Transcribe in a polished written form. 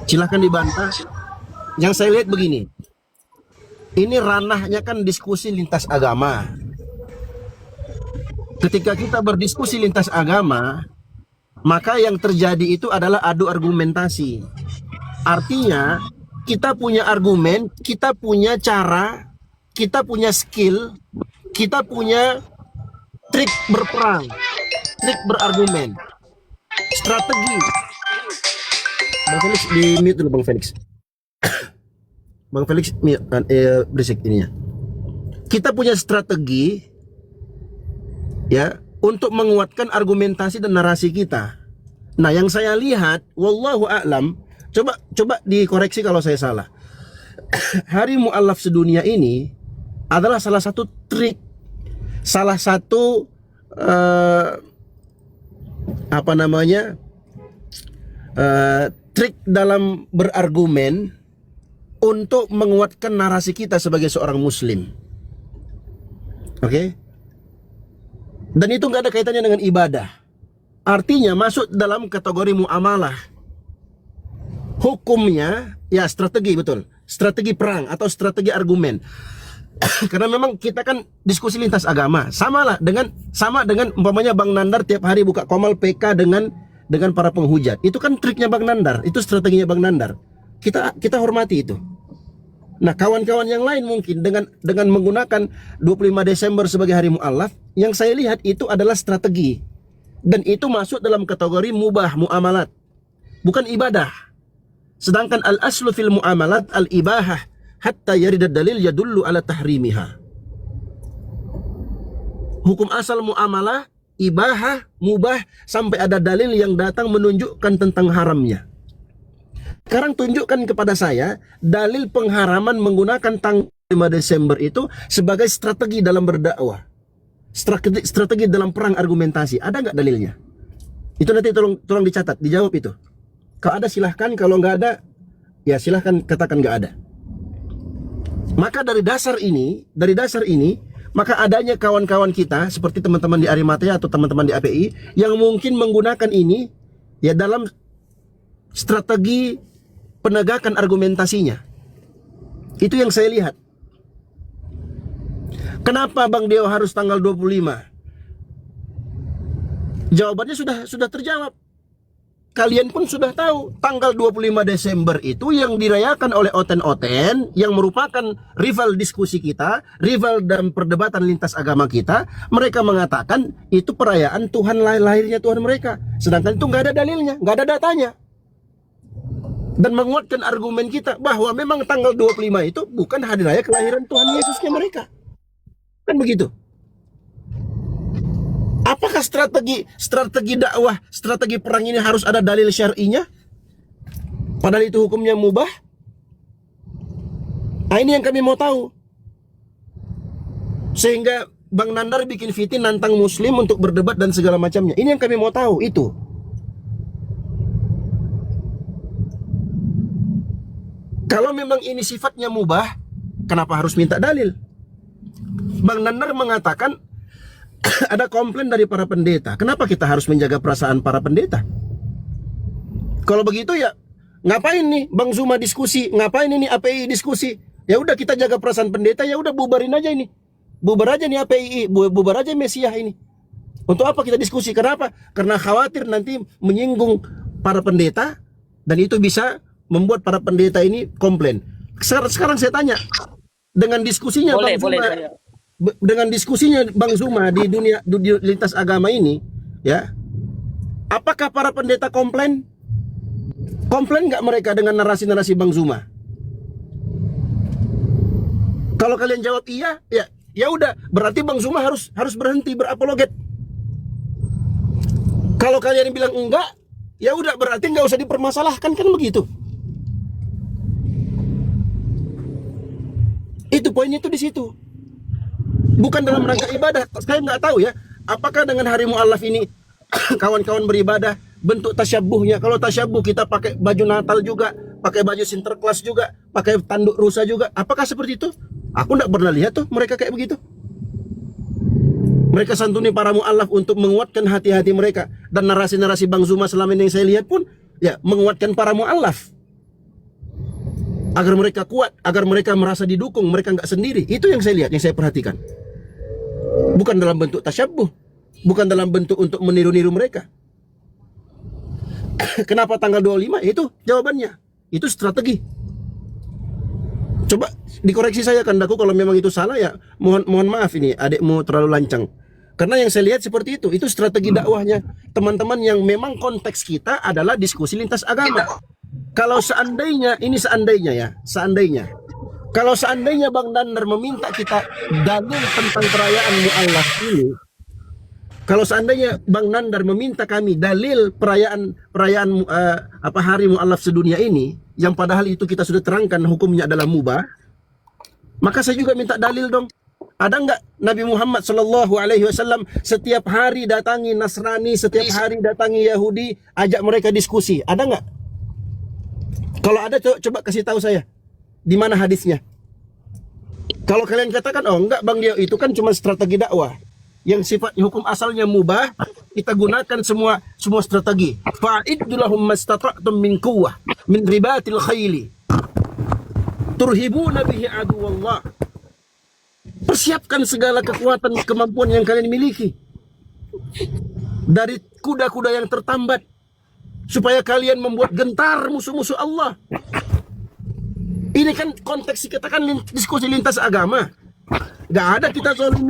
Silahkan dibantah. Yang saya lihat begini, ini ranahnya kan diskusi lintas agama. Ketika kita berdiskusi lintas agama, maka yang terjadi itu adalah adu argumentasi. Artinya, kita punya argumen, kita punya cara, kita punya skill, kita punya trik berperang, trik berargumen, strategi. Bang Felix di mute dulu, Bang Felix. Bang Felix berisik ininya. Kita punya strategi ya untuk menguatkan argumentasi dan narasi kita. Nah, yang saya lihat, wallahu a'lam, coba dikoreksi kalau saya salah. Hari Mu'allaf sedunia ini adalah salah satu trik, salah satu trik dalam berargumen untuk menguatkan narasi kita sebagai seorang muslim. Oke? Dan itu nggak ada kaitannya dengan ibadah. Artinya masuk dalam kategori muamalah. Hukumnya ya strategi, betul. Strategi perang atau strategi argumen. Karena memang kita kan diskusi lintas agama. Sama dengan umpamanya Bang Nandar tiap hari buka Komal PK dengan para penghujat. Itu kan triknya Bang Nandar, itu strateginya Bang Nandar. Kita hormati itu. Nah, kawan-kawan yang lain mungkin dengan menggunakan 25 Desember sebagai hari Mu'allaf, yang saya lihat itu adalah strategi. Dan itu masuk dalam kategori mubah, muamalat. Bukan ibadah. Sedangkan al-aslu fil muamalat al-ibahah hatta yaridad dalil yadullu ala tahrimiha. Hukum asal muamalah ibahah, mubah sampai ada dalil yang datang menunjukkan tentang haramnya. Sekarang tunjukkan kepada saya dalil pengharaman menggunakan tanggal 5 Desember itu sebagai strategi dalam berdakwah. Strategi dalam perang argumentasi. Ada nggak dalilnya? Itu nanti tolong dicatat, dijawab itu. Kalau ada silahkan, kalau nggak ada ya silahkan katakan nggak ada. Maka dari dasar ini, maka adanya kawan-kawan kita seperti teman-teman di Arimatea atau teman-teman di API yang mungkin menggunakan ini ya dalam strategi penegakan argumentasinya. Itu yang saya lihat. Kenapa Bang Deo harus tanggal 25? Jawabannya sudah terjawab. Kalian pun sudah tahu tanggal 25 Desember itu yang dirayakan oleh Oten-Oten yang merupakan rival diskusi kita, rival dalam perdebatan lintas agama kita. Mereka mengatakan itu perayaan Tuhan lahirnya Tuhan mereka. Sedangkan itu nggak ada dalilnya, nggak ada datanya. Dan menguatkan argumen kita bahwa memang tanggal 25 itu bukan hari raya kelahiran Tuhan Yesusnya mereka. Kan begitu. Apakah strategi dakwah, strategi perang ini harus ada dalil syar'inya? Padahal itu hukumnya mubah. Nah, ini yang kami mau tahu. Sehingga Bang Nandar bikin fitin nantang muslim untuk berdebat dan segala macamnya. Ini yang kami mau tahu itu. Kalau memang ini sifatnya mubah, kenapa harus minta dalil? Bang Nandar mengatakan ada komplain dari para pendeta. Kenapa kita harus menjaga perasaan para pendeta? Kalau begitu ya ngapain nih Bang Zuma diskusi? Ngapain ini API diskusi? Ya udah kita jaga perasaan pendeta, ya udah bubarin aja ini. Bubar aja nih API, bubar aja Mesiah ini. Untuk apa kita diskusi? Kenapa? Karena khawatir nanti menyinggung para pendeta dan itu bisa membuat para pendeta ini komplain. Sekarang saya tanya, dengan diskusinya Bang Zuma, dengan diskusinya Bang Zuma di dunia lintas agama ini, ya, apakah para pendeta komplain? Komplain nggak mereka dengan narasi-narasi Bang Zuma? Kalau kalian jawab iya, ya udah, berarti Bang Zuma harus berhenti berapologet. Kalau kalian bilang enggak, ya udah, berarti nggak usah dipermasalahkan, kan begitu. Itu poinnya itu di situ. Bukan dalam rangka ibadah. Saya nggak tahu ya, apakah dengan hari Mu'allaf ini kawan-kawan beribadah bentuk tasyabuhnya. Kalau tasyabuh kita pakai baju Natal juga, pakai baju Sinterklas juga, pakai tanduk rusa juga. Apakah seperti itu? Aku nggak pernah lihat tuh mereka kayak begitu. Mereka santuni para Mu'allaf untuk menguatkan hati-hati mereka. Dan narasi-narasi Bang Zuma selama ini yang saya lihat pun ya menguatkan para Mu'allaf. agar mereka kuat, agar mereka merasa didukung, mereka nggak sendiri. Itu yang saya lihat, yang saya perhatikan. Bukan dalam bentuk tasyabbuh, bukan dalam bentuk untuk meniru-niru mereka. Kenapa tanggal 25? Itu jawabannya. Itu strategi. Coba dikoreksi saya Kandaku kalau memang itu salah ya. Mohon maaf ini adikmu terlalu lancang. Karena yang saya lihat seperti itu strategi dakwahnya teman-teman yang memang konteks kita adalah diskusi lintas agama. Kalau seandainya, ini seandainya ya, seandainya. Kalau seandainya Bang Nanar meminta kita dalil tentang perayaan Mu'allaf ini, kalau seandainya Bang Nandar meminta kami dalil perayaan hari Mu'allaf sedunia ini, yang padahal itu kita sudah terangkan hukumnya adalah mubah, maka saya juga minta dalil dong. Ada nggak Nabi Muhammad SAW setiap hari datangi Nasrani, setiap hari datangi Yahudi, ajak mereka diskusi? Ada nggak? Kalau ada coba kasih tahu saya di mana hadisnya. Kalau kalian katakan oh enggak Bang Dio, itu kan cuma strategi dakwah yang sifatnya hukum asalnya mubah, kita gunakan semua strategi. Fa'iddu lahum mastata'tum min quwwah min ribatil khayli turhibuna bihi aduwallah. Persiapkan segala kekuatan kemampuan yang kalian miliki dari kuda-kuda yang tertambat supaya kalian membuat gentar musuh-musuh Allah. Ini kan konteks kita kan diskusi lintas agama. Gak ada kita soal